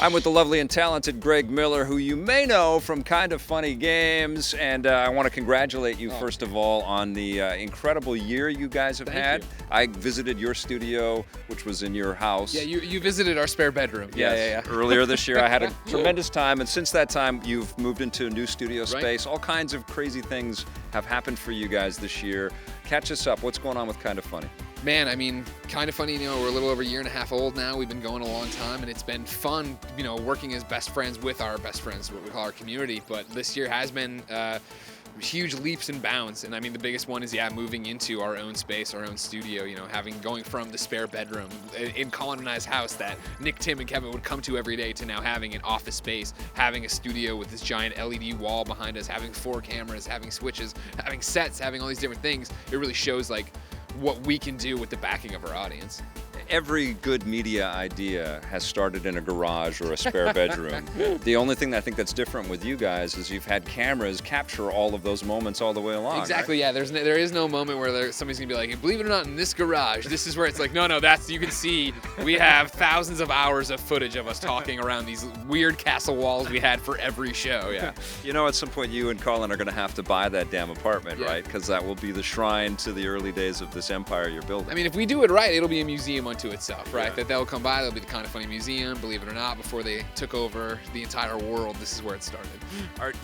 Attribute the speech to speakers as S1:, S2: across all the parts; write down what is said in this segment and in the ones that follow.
S1: I'm with the lovely and talented Greg Miller, who you may know from Kind of Funny Games, and I want to congratulate you, first of all, on the incredible year you guys have had.
S2: You.
S1: I visited your studio, which was in your house.
S2: Yeah, you visited our spare bedroom.
S1: Yes. Earlier this year, I had a tremendous time, and since that time, you've moved into a new studio space. All kinds of crazy things have happened for you guys this year. Catch us up. What's going on with Kind of Funny?
S2: Man, I mean, Kind of Funny, you know, we're a little over a year and a half old now. We've been going a long time, and it's been fun, you know, working as best friends with our best friends, what we call our community. But this year has been huge leaps and bounds. And I mean, the biggest one is, moving into our own space, our own studio, you know, going from the spare bedroom in Colin and I's house that Nick, Tim, and Kevin would come to every day to now having an office space, having a studio with this giant LED wall behind us, having 4 cameras, having switches, having sets, having all these different things. It really shows, like, what we can do with the backing of our audience.
S1: Every good media idea has started in a garage or a spare bedroom. The only thing that I think that's different with you guys is you've had cameras capture all of those moments all the way along.
S2: Exactly,
S1: right?
S2: Yeah. There is no moment where somebody's gonna be like, believe it or not, in this garage, this is where it's like, no, that's, you can see we have thousands of hours of footage of us talking around these weird castle walls we had for every show. Yeah.
S1: You know, at some point you and Colin are gonna have to buy that damn apartment, right? Because that will be the shrine to the early days of this empire you're building.
S2: I mean, if we do it right, it'll be a museum unto itself, right? That they'll come by, there'll be the Kind of Funny Museum, believe it or not, before they took over the entire world, this is where it started.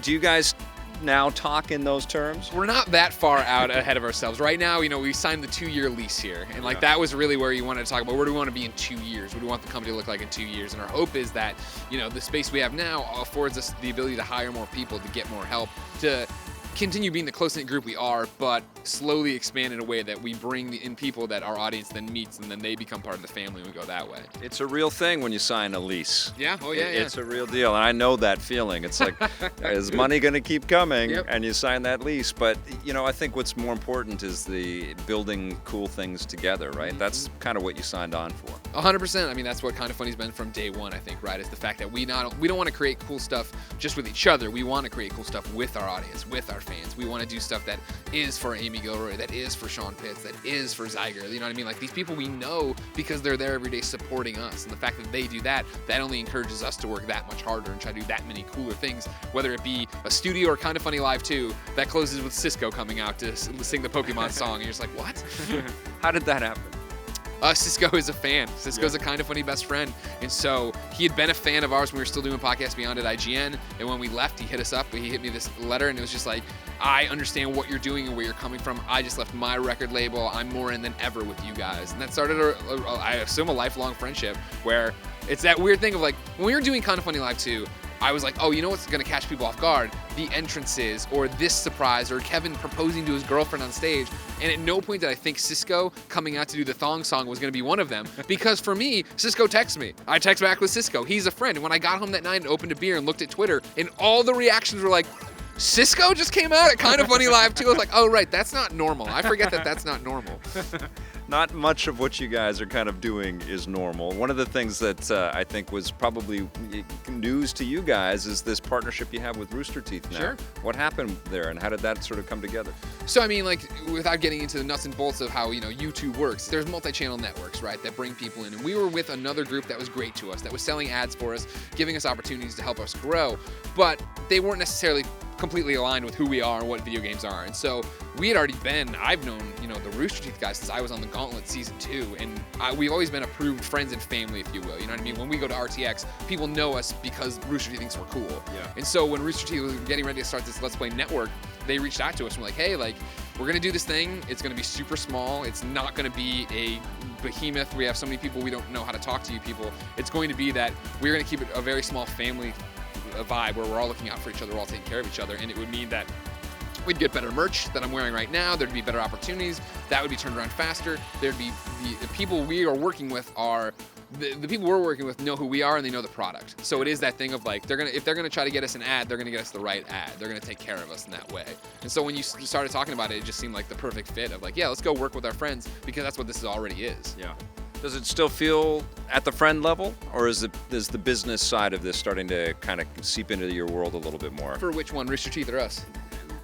S1: Do you guys now talk in those terms?
S2: We're not that far out ahead of ourselves. Right now, you know, we signed the 2-year lease here, and like that was really where you wanted to talk about where do we want to be in 2 years? What do we want the company to look like in 2 years? And our hope is that, you know, the space we have now affords us the ability to hire more people, to get more help, to continue being the close-knit group we are, but slowly expand in a way that we bring in people that our audience then meets, and then they become part of the family, and we go that way.
S1: It's a real thing when you sign a lease.
S2: Yeah,
S1: It's a real deal, and I know that feeling. It's like, is money going to keep coming? And you sign that lease. But, you know, I think what's more important is the building cool things together, right? That's kind of what you signed on for.
S2: 100%. I mean, that's what Kind of Funny's been from day one, I think, right? Is the fact that we don't want to create cool stuff just with each other. We want to create cool stuff with our audience, with our fans. We want to do stuff that is for Amy Gilroy, that is for Sean Pitts, that is for Zyger. You know what I mean? Like, these people we know because they're there every day supporting us. And the fact that they do that only encourages us to work that much harder and try to do that many cooler things, whether it be a studio or Kind of Funny Live 2 that closes with Cisco coming out to sing the Pokemon song. And you're just like, what?
S1: How did that happen?
S2: Cisco is a fan. Cisco's a Kind of Funny best friend. And so he had been a fan of ours when we were still doing Podcast Beyond at IGN. And when we left, he hit us up. He hit me this letter, and it was just like, I understand what you're doing and where you're coming from. I just left my record label. I'm more in than ever with you guys. And that started, I assume, a lifelong friendship where it's that weird thing of like, when we were doing Kind of Funny Live 2, I was like, oh, you know what's going to catch people off guard? The entrances, or this surprise, or Kevin proposing to his girlfriend on stage. And at no point did I think Cisco coming out to do the thong song was going to be one of them. Because for me, Cisco texts me. I text back with Cisco. He's a friend. And when I got home that night and opened a beer and looked at Twitter, and all the reactions were like, Cisco just came out at Kind of Funny Live 2. I was like, oh, right, that's not normal. I forget that that's not normal.
S1: Not much of what you guys are kind of doing is normal. One of the things that I think was probably news to you guys is this partnership you have with Rooster Teeth now.
S2: Sure.
S1: What happened there, and how did that sort of come together?
S2: So, I mean, like, without getting into the nuts and bolts of how, you know, YouTube works, there's multi-channel networks, right, that bring people in. And we were with another group that was great to us, that was selling ads for us, giving us opportunities to help us grow. But they weren't necessarily completely aligned with who we are and what video games are. And so we had already I've known, you know, the Rooster Teeth guys since I was on the Gauntlet Season 2, and we've always been approved friends and family, if you will. You know what I mean? When we go to RTX, people know us because Rooster Teeth thinks we're cool.
S1: Yeah.
S2: And so when Rooster Teeth was getting ready to start this Let's Play network, they reached out to us and were like, hey, like, we're going to do this thing. It's going to be super small. It's not going to be a behemoth. We have so many people, we don't know how to talk to you people. It's going to be that we're going to keep it a very small family vibe where we're all looking out for each other, we're all taking care of each other, and it would mean that we'd get better merch that I'm wearing right now, there'd be better opportunities, that would be turned around faster, there'd be the people we are working with are the people we're working with know who we are and they know the product. So it is that thing of like, if they're gonna try to get us an ad, they're gonna get us the right ad. They're gonna take care of us in that way. And so when you started talking about it, it just seemed like the perfect fit of like, yeah, let's go work with our friends because that's what this already is.
S1: Yeah. Does it still feel at the friend level, or is the business side of this starting to kind of seep into your world a little bit more?
S2: For which one, Rooster Teeth or us?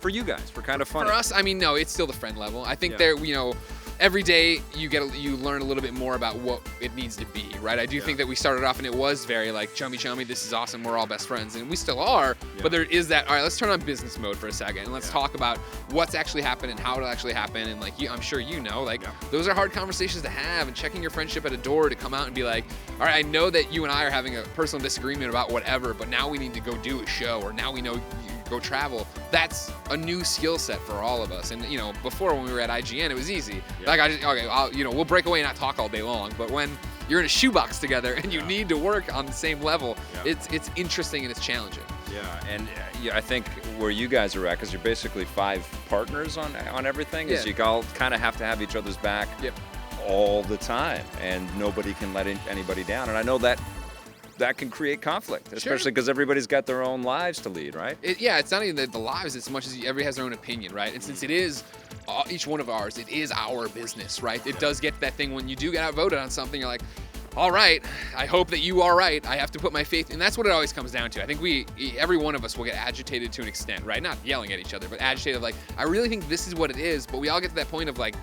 S1: For you guys, for Kind of Funny.
S2: For us, I mean, no, it's still the friend level. I think there, you know, every day you learn a little bit more about what it needs to be, right? I do think that we started off and it was very like chummy, this is awesome, we're all best friends, and we still are, but there is that, all right, let's turn on business mode for a second and let's talk about what's actually happened and how it'll actually happen. And like I'm sure you know, like those are hard conversations to have, and checking your friendship at a door to come out and be like, all right, I know that you and I are having a personal disagreement about whatever, but now we need to go do a show, or now we know go travel. That's a new skill set for all of us. And you know, before when we were at IGN, it was easy. Like we'll break away and not talk all day long. But when you're in a shoebox together and you need to work on the same level, it's interesting and it's challenging.
S1: Yeah, and I think where you guys are at, because you're basically 5 partners on everything, is you all kind of have to have each other's back all the time, and nobody can let anybody down. And I know that can create conflict, especially because everybody's got their own lives to lead, right?
S2: It's not even the lives as much as everybody has their own opinion, right? And since it is each one of ours, it is our business, right? It does get that thing when you do get outvoted on something, you're like, all right, I hope that you are right. I have to put my faith, and that's what it always comes down to. I think every one of us will get agitated to an extent, right? Not yelling at each other, but agitated, like, I really think this is what it is, but we all get to that point of like,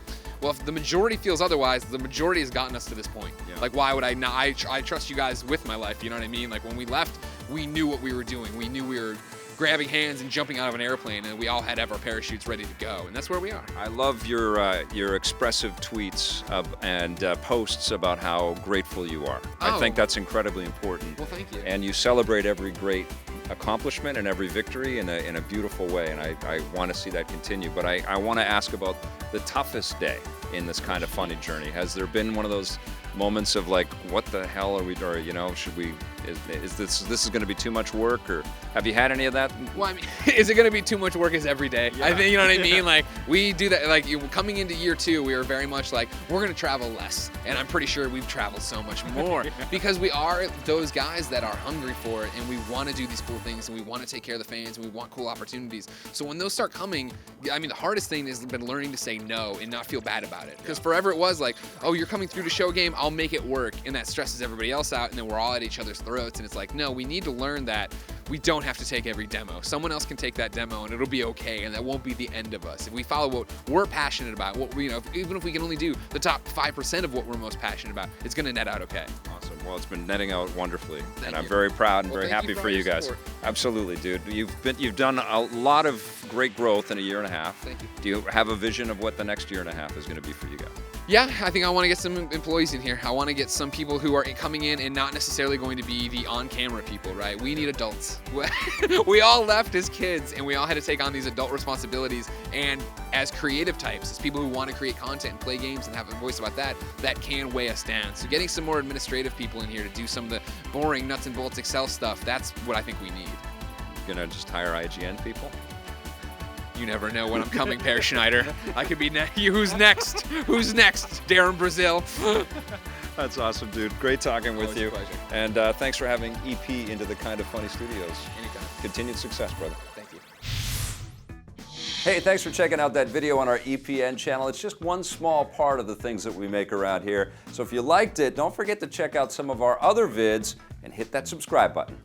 S2: well, if the majority feels otherwise, the majority has gotten us to this point. Like, why would I not? I trust you guys with my life, you know what I mean? Like, when we left, we knew what we were doing. We knew we were grabbing hands and jumping out of an airplane, and we all had our parachutes ready to go, and that's where we are.
S1: I love your expressive tweets and posts about how grateful you are. I think that's incredibly important.
S2: Well, thank you.
S1: And you celebrate every great accomplishment and every victory in a beautiful way, and I want to see that continue. But I want to ask about the toughest day in this kind of funny journey. Has there been one of those moments of like, what the hell are we, or you know, should we, is this going to be too much work, or have you had any of that?
S2: Well, I mean, is it going to be too much work? Is every day. I think, you know what I mean? Like, we do that, like, coming into year 2, we were very much like, we're going to travel less, and I'm pretty sure we've traveled so much more because we are those guys that are hungry for it, and we want to do these cool things, and we want to take care of the fans, and we want cool opportunities. So when those start coming, I mean, the hardest thing has been learning to say no and not feel bad about it, because forever it was like, oh, you're coming through the show game, I'll make it work, and that stresses everybody else out, and then we're all at each other's throats, and it's like, no, we need to learn that we don't have to take every demo. Someone else can take that demo, and it'll be okay, and that won't be the end of us. If we follow what we're passionate about, what we, you know, even if we can only do the top 5% of what we're most passionate about, it's going to net out okay.
S1: Awesome. Well, it's been netting out wonderfully, and I'm very proud and very happy for you guys. Absolutely, dude. You've done a lot of great growth in a year and a half.
S2: Thank you.
S1: Do you have a vision of what the next year and a half is going to be for you guys?
S2: Yeah, I think I want to get some employees in here. I want to get some people who are coming in and not necessarily going to be the on-camera people, right? We need adults. We all left as kids, and we all had to take on these adult responsibilities. And as creative types, as people who want to create content and play games and have a voice about that, that can weigh us down. So getting some more administrative people in here to do some of the boring nuts and bolts Excel stuff, that's what I think we need.
S1: You're going to just hire IGN people?
S2: You never know when I'm coming, Per Schneider. I could be Who's next? Who's next? Darren Brazil.
S1: That's awesome, dude. Great talking with you.
S2: A pleasure.
S1: And thanks for having EP into the Kind of Funny Studios.
S2: Anytime.
S1: Continued success, brother.
S2: Thank you.
S1: Hey, thanks for checking out that video on our EPN channel. It's just one small part of the things that we make around here. So if you liked it, don't forget to check out some of our other vids and hit that subscribe button.